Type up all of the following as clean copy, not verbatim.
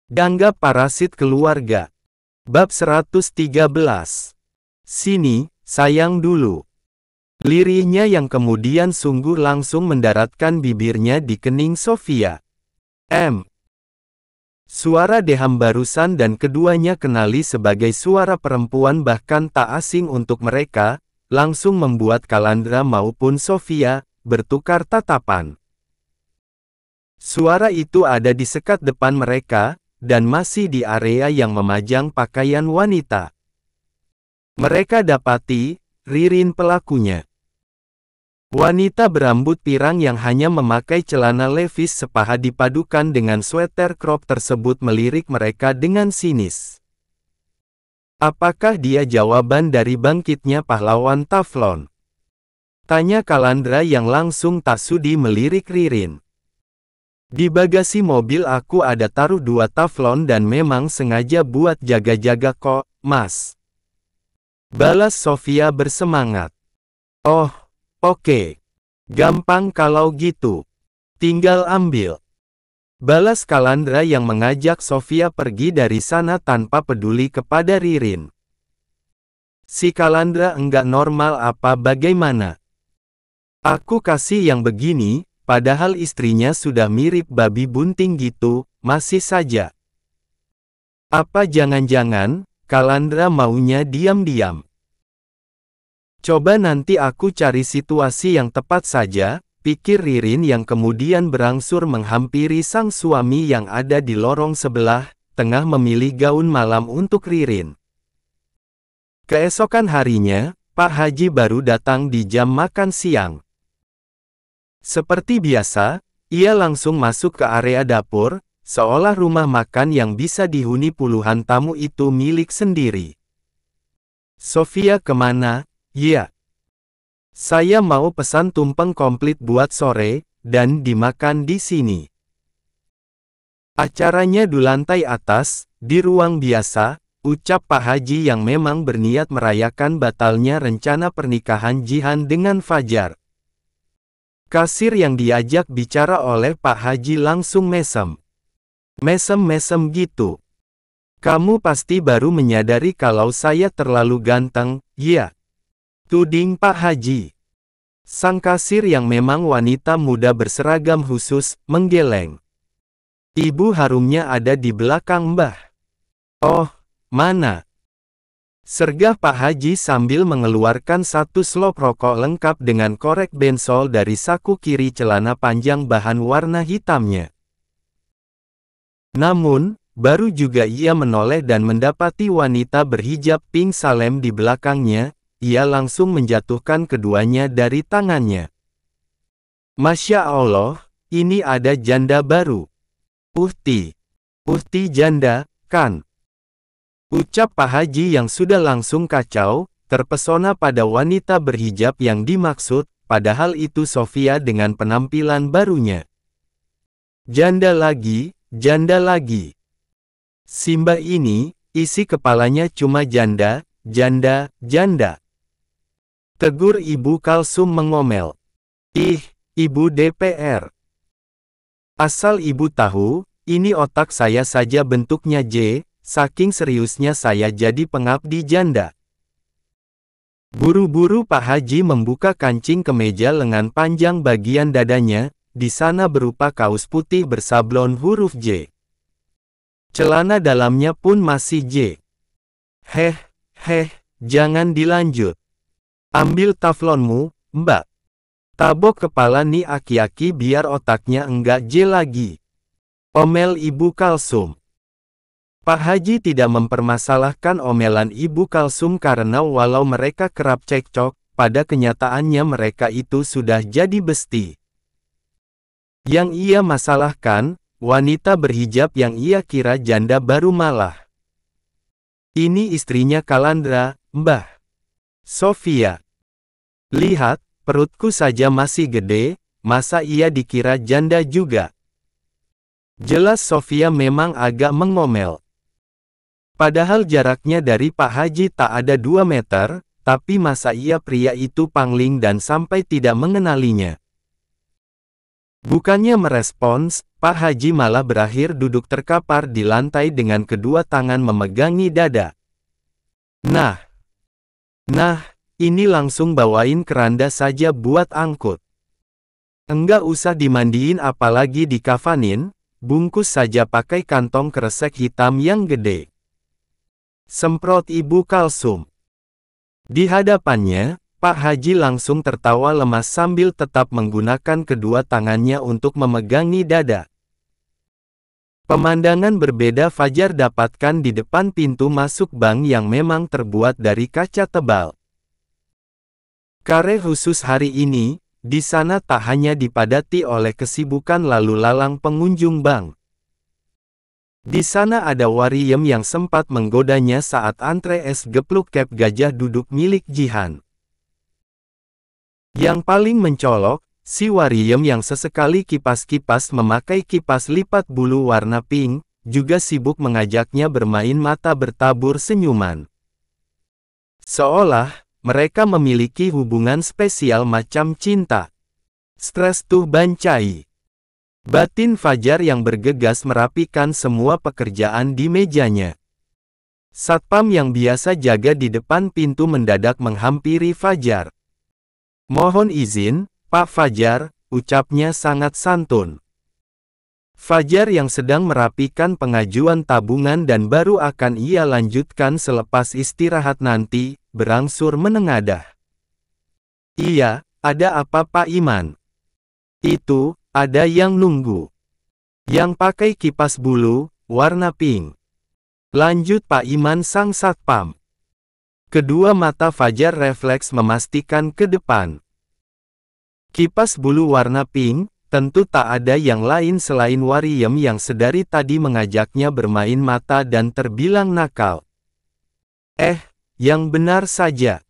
Gangga parasit keluarga. Bab 113. Sini, sayang dulu. Lirihnya yang kemudian sungguh langsung mendaratkan bibirnya di kening Sofia. Suara Deham barusan dan keduanya kenali sebagai suara perempuan bahkan tak asing untuk mereka, langsung membuat Kalandra maupun Sofia bertukar tatapan. Suara itu ada di sekat depan mereka, dan masih di area yang memajang pakaian wanita. Mereka dapati, Ririn pelakunya. Wanita berambut pirang yang hanya memakai celana levis sepaha dipadukan dengan sweater crop tersebut melirik mereka dengan sinis. Apakah dia jawaban dari bangkitnya pahlawan Taflon? Tanya Kalandra yang langsung tak sudi melirik Ririn. Di bagasi mobil aku ada taruh 2 taflon dan memang sengaja buat jaga-jaga kok, Mas. Balas Sofia bersemangat. Oh, oke. Gampang kalau gitu. Tinggal ambil. Balas Kalandra yang mengajak Sofia pergi dari sana tanpa peduli kepada Ririn. Si Kalandra enggak normal apa bagaimana? Aku kasih yang begini. Padahal istrinya sudah mirip babi bunting gitu, masih saja. Apa jangan-jangan, Kalandra maunya diam-diam? Coba nanti aku cari situasi yang tepat saja, pikir Ririn yang kemudian berangsur menghampiri sang suami yang ada di lorong sebelah, tengah memilih gaun malam untuk Ririn. Keesokan harinya, Pak Haji baru datang di jam makan siang. Seperti biasa, ia langsung masuk ke area dapur, seolah rumah makan yang bisa dihuni puluhan tamu itu milik sendiri. Sofia kemana? Ya. Saya mau pesan tumpeng komplit buat sore, dan dimakan di sini. Acaranya di lantai atas, di ruang biasa, ucap Pak Haji yang memang berniat merayakan batalnya rencana pernikahan Jihan dengan Fajar. Kasir yang diajak bicara oleh Pak Haji langsung mesem. Mesem-mesem gitu. Kamu pasti baru menyadari kalau saya terlalu ganteng, ya? Tuding Pak Haji. Sang kasir yang memang wanita muda berseragam khusus, menggeleng. Ibu harumnya ada di belakang Mbah. Oh, mana? Sergah Pak Haji sambil mengeluarkan satu slop rokok lengkap dengan korek bensol dari saku kiri celana panjang bahan warna hitamnya. Namun, baru juga ia menoleh dan mendapati wanita berhijab pink salem di belakangnya, ia langsung menjatuhkan keduanya dari tangannya. Masya Allah, ini ada janda baru. Uhti janda, kan? Ucap Pak Haji yang sudah langsung kacau, terpesona pada wanita berhijab yang dimaksud, padahal itu Sofia dengan penampilan barunya. Janda lagi, janda lagi. Simba ini, isi kepalanya cuma janda, janda, janda. Tegur Ibu Kalsum mengomel. Ih, Ibu DPR. Asal Ibu tahu, ini otak saya saja bentuknya J. Saking seriusnya saya jadi pengabdi janda. Buru-buru Pak Haji membuka kancing kemeja lengan panjang bagian dadanya, di sana berupa kaos putih bersablon huruf J. Celana dalamnya pun masih J. Jangan dilanjut. Ambil taflonmu, Mbak. Tabok kepala nih aki-aki biar otaknya enggak J lagi. Omel Ibu Kalsum. Pak Haji tidak mempermasalahkan omelan Ibu Kalsum karena walau mereka kerap cekcok, pada kenyataannya mereka itu sudah jadi besti. Yang ia masalahkan, wanita berhijab yang ia kira janda baru malah. Ini istrinya Kalandra, Mbah. Sofia. Lihat, perutku saja masih gede, masa ia dikira janda juga? Jelas Sofia memang agak mengomel. Padahal jaraknya dari Pak Haji tak ada 2 meter, tapi masa ia pria itu pangling dan sampai tidak mengenalinya. Bukannya merespons, Pak Haji malah berakhir duduk terkapar di lantai dengan kedua tangan memegangi dada. Nah, ini langsung bawain keranda saja buat angkut. Enggak usah dimandiin apalagi dikafanin, bungkus saja pakai kantong kresek hitam yang gede. Semprot Ibu Kalsum. Di hadapannya, Pak Haji langsung tertawa lemas sambil tetap menggunakan kedua tangannya untuk memegangi dada. Pemandangan berbeda Fajar dapatkan di depan pintu masuk bank yang memang terbuat dari kaca tebal. Kare khusus hari ini, di sana tak hanya dipadati oleh kesibukan lalu lalang pengunjung bank. Di sana ada Wariem yang sempat menggodanya saat antre es gepluk kep gajah duduk milik Jihan. Yang paling mencolok, si Wariem yang sesekali kipas-kipas memakai kipas lipat bulu warna pink, juga sibuk mengajaknya bermain mata bertabur senyuman. Seolah, mereka memiliki hubungan spesial macam cinta. Stres tuh bancai. Batin Fajar yang bergegas merapikan semua pekerjaan di mejanya. Satpam yang biasa jaga di depan pintu mendadak menghampiri Fajar. Mohon izin, Pak Fajar, ucapnya sangat santun. Fajar yang sedang merapikan pengajuan tabungan dan baru akan ia lanjutkan selepas istirahat nanti, berangsur menengadah. Iya, ada apa Pak Iman? Itu, ada yang nunggu. Yang pakai kipas bulu, warna pink. Lanjut Pak Iman sang satpam. Kedua mata Fajar refleks memastikan ke depan. Kipas bulu warna pink, tentu tak ada yang lain selain Wariem yang sedari tadi mengajaknya bermain mata dan terbilang nakal. Yang benar saja.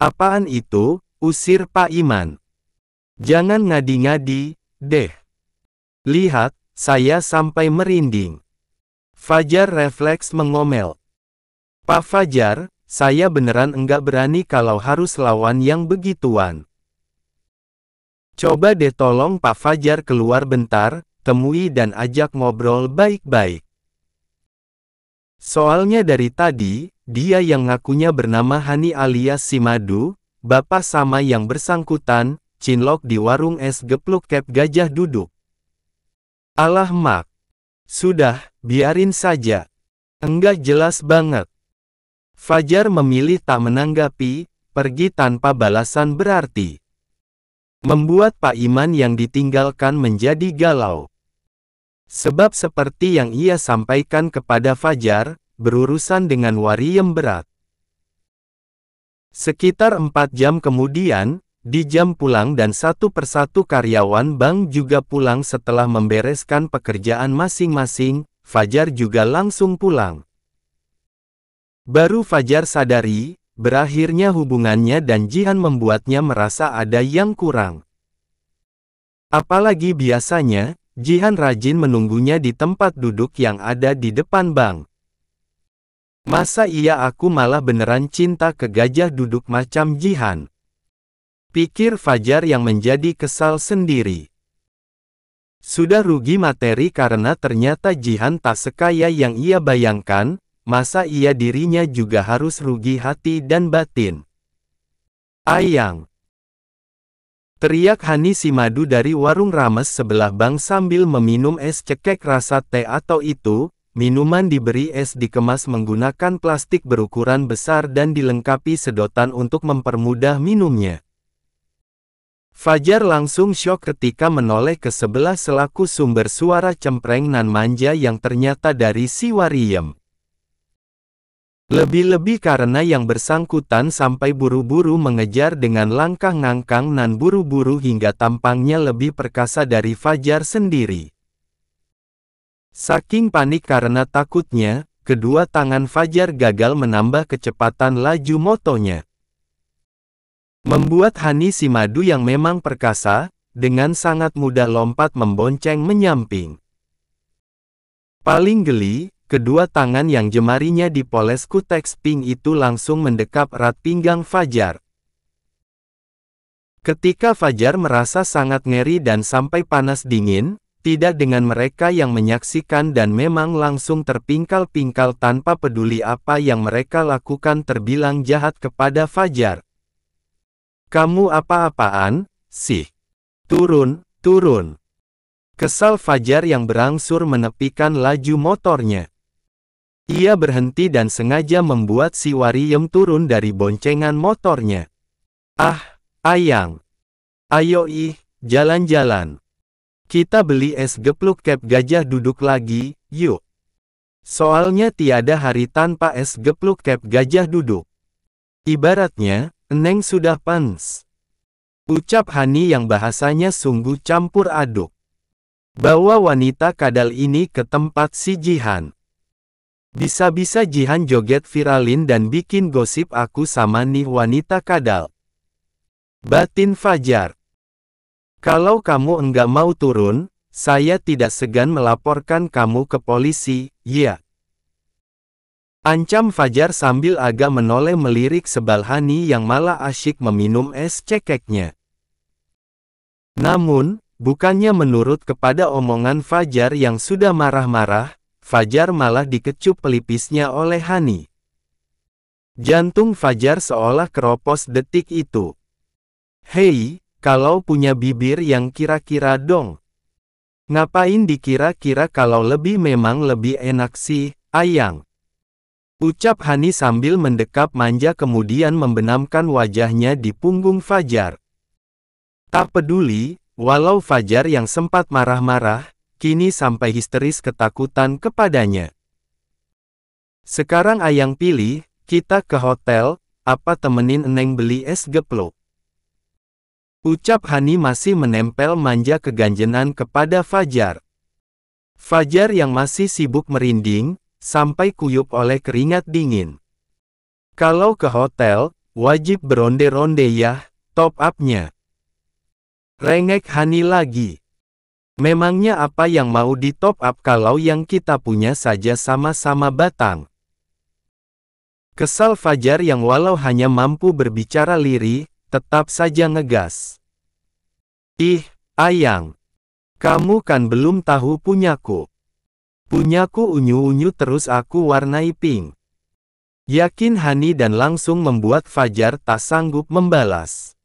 Apaan itu? Usir Pak Iman. Jangan ngadi-ngadi, deh. Lihat, saya sampai merinding. Fajar refleks mengomel. Pak Fajar, saya beneran enggak berani kalau harus lawan yang begituan. Coba deh tolong Pak Fajar keluar bentar, temui dan ajak ngobrol baik-baik. Soalnya dari tadi, dia yang ngakunya bernama Hani alias si Madu, bapak sama yang bersangkutan, cinlok di warung es gepluk kep gajah duduk. Alah Mak. Sudah, biarin saja. Enggak jelas banget. Fajar memilih tak menanggapi, pergi tanpa balasan berarti. Membuat Pak Iman yang ditinggalkan menjadi galau. Sebab seperti yang ia sampaikan kepada Fajar, berurusan dengan Wariem berat. Sekitar 4 jam kemudian, di jam pulang dan satu persatu karyawan bank juga pulang setelah membereskan pekerjaan masing-masing, Fajar juga langsung pulang. Baru Fajar sadari, berakhirnya hubungannya dan Jihan membuatnya merasa ada yang kurang. Apalagi biasanya, Jihan rajin menunggunya di tempat duduk yang ada di depan bank. Masa iya aku malah beneran cinta ke gajah duduk macam Jihan? Pikir Fajar yang menjadi kesal sendiri. Sudah rugi materi karena ternyata Jihan tak sekaya yang ia bayangkan, masa iya dirinya juga harus rugi hati dan batin. Ayang! Teriak Hani si Madu dari warung rames sebelah bank sambil meminum es cekek rasa teh atau itu, minuman diberi es dikemas menggunakan plastik berukuran besar dan dilengkapi sedotan untuk mempermudah minumnya. Fajar langsung syok ketika menoleh ke sebelah selaku sumber suara cempreng nan manja yang ternyata dari si Wariem. Lebih-lebih karena yang bersangkutan sampai buru-buru mengejar dengan langkah ngangkang nan buru-buru hingga tampangnya lebih perkasa dari Fajar sendiri. Saking panik karena takutnya, kedua tangan Fajar gagal menambah kecepatan laju motonya. Membuat Hani si Madu yang memang perkasa, dengan sangat mudah lompat membonceng menyamping. Paling geli, kedua tangan yang jemarinya dipoles kuteks pink itu langsung mendekap erat pinggang Fajar. Ketika Fajar merasa sangat ngeri dan sampai panas dingin, tidak dengan mereka yang menyaksikan dan memang langsung terpingkal-pingkal tanpa peduli apa yang mereka lakukan terbilang jahat kepada Fajar. Kamu apa-apaan, sih? Turun, turun. Kesal Fajar yang berangsur menepikan laju motornya. Ia berhenti dan sengaja membuat si Wariem turun dari boncengan motornya. Ah, Ayang. Ayo jalan-jalan. Kita beli es gepluk kep gajah duduk lagi, yuk. Soalnya tiada hari tanpa es gepluk kep gajah duduk. Ibaratnya, Neng sudah pens. Ucap Hani yang bahasanya sungguh campur aduk. Bawa wanita kadal ini ke tempat si Jihan. Bisa-bisa Jihan joget viralin dan bikin gosip aku sama nih wanita kadal. Batin Fajar. Kalau kamu enggak mau turun, saya tidak segan melaporkan kamu ke polisi, ya. Ancam Fajar sambil agak menoleh melirik sebal Hani yang malah asyik meminum es cekeknya. Namun, bukannya menurut kepada omongan Fajar yang sudah marah-marah, Fajar malah dikecup pelipisnya oleh Hani. Jantung Fajar seolah keropos detik itu. Hei, kalau punya bibir yang kira-kira dong. Ngapain dikira-kira kalau lebih memang lebih enak sih, Ayang. Ucap Hani sambil mendekap manja kemudian membenamkan wajahnya di punggung Fajar. Tak peduli, walau Fajar yang sempat marah-marah, kini sampai histeris ketakutan kepadanya. Sekarang Ayang pilih, kita ke hotel, apa temenin Neng beli es gepluk? Ucap Hani masih menempel manja keganjenan kepada Fajar. Fajar yang masih sibuk merinding, sampai kuyup oleh keringat dingin. Kalau ke hotel, wajib beronde-ronde ya, top up-nya. Rengek Hani lagi. Memangnya apa yang mau di top up kalau yang kita punya saja sama-sama batang? Kesal Fajar yang walau hanya mampu berbicara lirih, tetap saja ngegas. Ayang. Kamu kan belum tahu punyaku. Punyaku unyu-unyu terus aku warnai pink. Yakin Hani dan langsung membuat Fajar tak sanggup membalas.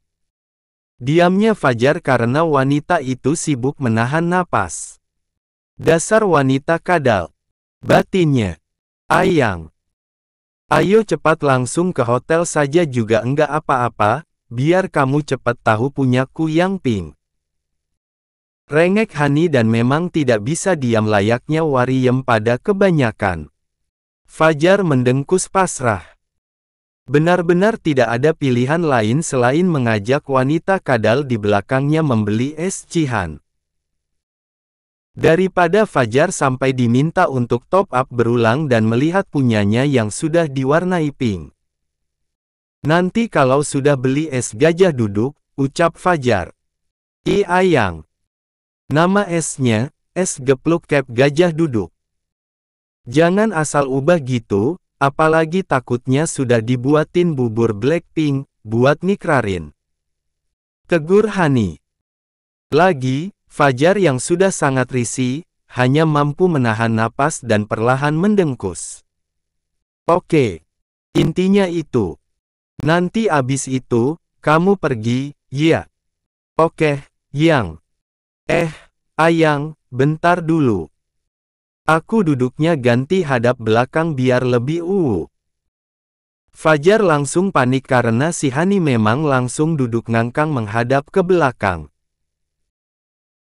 Diamnya Fajar karena wanita itu sibuk menahan napas. Dasar wanita kadal. Batinnya. Ayang. Ayo cepat langsung ke hotel saja juga enggak apa-apa, biar kamu cepat tahu punyaku yang pink. Rengek Hani dan memang tidak bisa diam layaknya Wariem pada kebanyakan. Fajar mendengkus pasrah. Benar-benar tidak ada pilihan lain selain mengajak wanita kadal di belakangnya membeli es Jihan. Daripada Fajar sampai diminta untuk top up berulang dan melihat punyanya yang sudah diwarnai pink. Nanti kalau sudah beli es gajah duduk, ucap Fajar. Ayang. Nama esnya, es gepluk kep gajah duduk. Jangan asal ubah gitu, apalagi takutnya sudah dibuatin bubur Blackpink, buat nikrarin. Tegur Hani. Lagi, Fajar yang sudah sangat risih, hanya mampu menahan napas dan perlahan mendengkus. Oke. Intinya itu. Nanti abis itu, kamu pergi, ya. Oke, Yang. Ayang, bentar dulu. Aku duduknya ganti hadap belakang biar lebih Fajar langsung panik karena si Hani memang langsung duduk ngangkang menghadap ke belakang.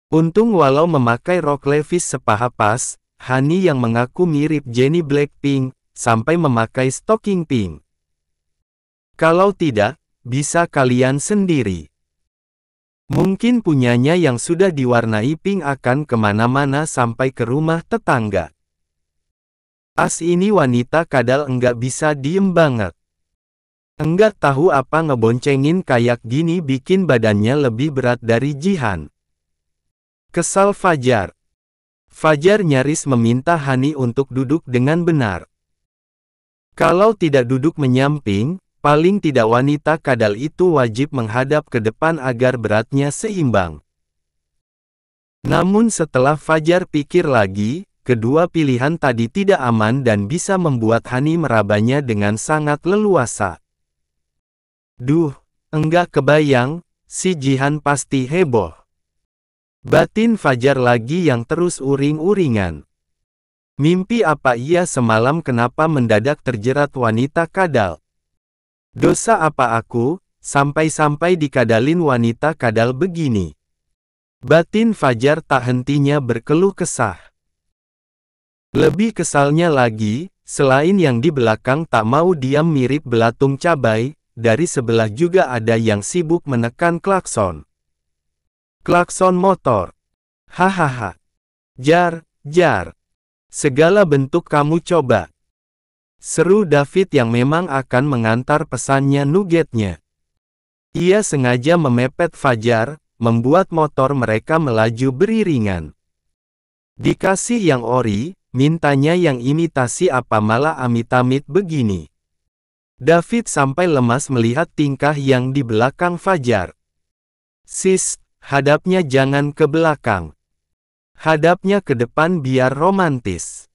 Untung walau memakai rok levis sepaha pas, Hani yang mengaku mirip Jennie Blackpink, sampai memakai stocking pink. Kalau tidak, bisa kalian sendiri. Mungkin punyanya yang sudah diwarnai pink akan kemana-mana sampai ke rumah tetangga. As ini wanita kadal enggak bisa diem banget. Enggak tahu apa ngeboncengin kayak gini bikin badannya lebih berat dari Jihan. Kesal Fajar. Fajar nyaris meminta Hani untuk duduk dengan benar. Kalau tidak duduk menyamping, Paling tidak wanita kadal itu wajib menghadap ke depan agar beratnya seimbang. Namun setelah Fajar pikir lagi, kedua pilihan tadi tidak aman dan bisa membuat Hani merabanya dengan sangat leluasa. Duh, enggak kebayang, si Jihan pasti heboh. Batin Fajar lagi yang terus uring-uringan. Mimpi apa ia semalam, kenapa mendadak terjerat wanita kadal? Dosa apa aku, sampai-sampai dikadalin wanita kadal begini? Batin Fajar tak hentinya berkeluh kesah. Lebih kesalnya lagi, selain yang di belakang tak mau diam mirip belatung cabai, dari sebelah juga ada yang sibuk menekan klakson. Klakson motor. Hahaha. Jar, jar. Segala bentuk kamu coba. Seru David yang memang akan mengantar pesannya nugetnya. Ia sengaja memepet Fajar, membuat motor mereka melaju beriringan. Dikasih yang ori, mintanya yang imitasi, apa malah amit-amit begini. David sampai lemas melihat tingkah yang di belakang Fajar. Sis, hadapnya jangan ke belakang. Hadapnya ke depan biar romantis.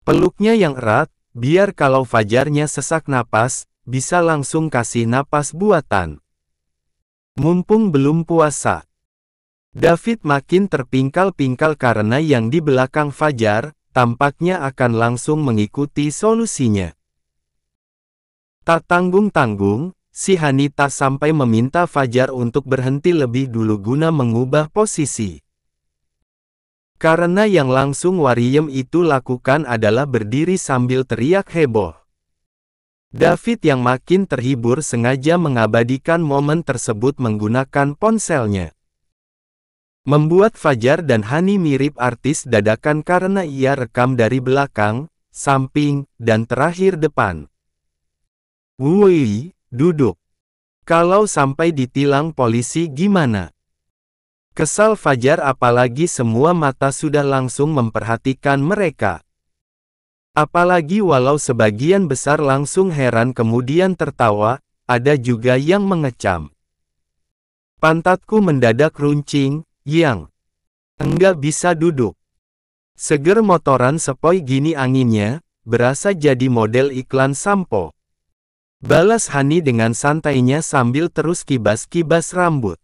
Peluknya yang erat, biar kalau Fajarnya sesak napas, bisa langsung kasih napas buatan. Mumpung belum puasa. David makin terpingkal-pingkal karena yang di belakang Fajar, tampaknya akan langsung mengikuti solusinya. Tak tanggung-tanggung, si Hani tak sampai meminta Fajar untuk berhenti lebih dulu guna mengubah posisi. Karena yang langsung Wariem itu lakukan adalah berdiri sambil teriak heboh. David yang makin terhibur sengaja mengabadikan momen tersebut menggunakan ponselnya. Membuat Fajar dan Hani mirip artis dadakan karena ia rekam dari belakang, samping, dan terakhir depan. Wuih, duduk. Kalau sampai ditilang polisi gimana? Kesal Fajar, apalagi semua mata sudah langsung memperhatikan mereka. Apalagi walau sebagian besar langsung heran kemudian tertawa, ada juga yang mengecam. Pantatku mendadak runcing, yang enggak bisa duduk. Seger motoran sepoi gini anginnya, berasa jadi model iklan sampo. Balas Hani dengan santainya sambil terus kibas-kibas rambut.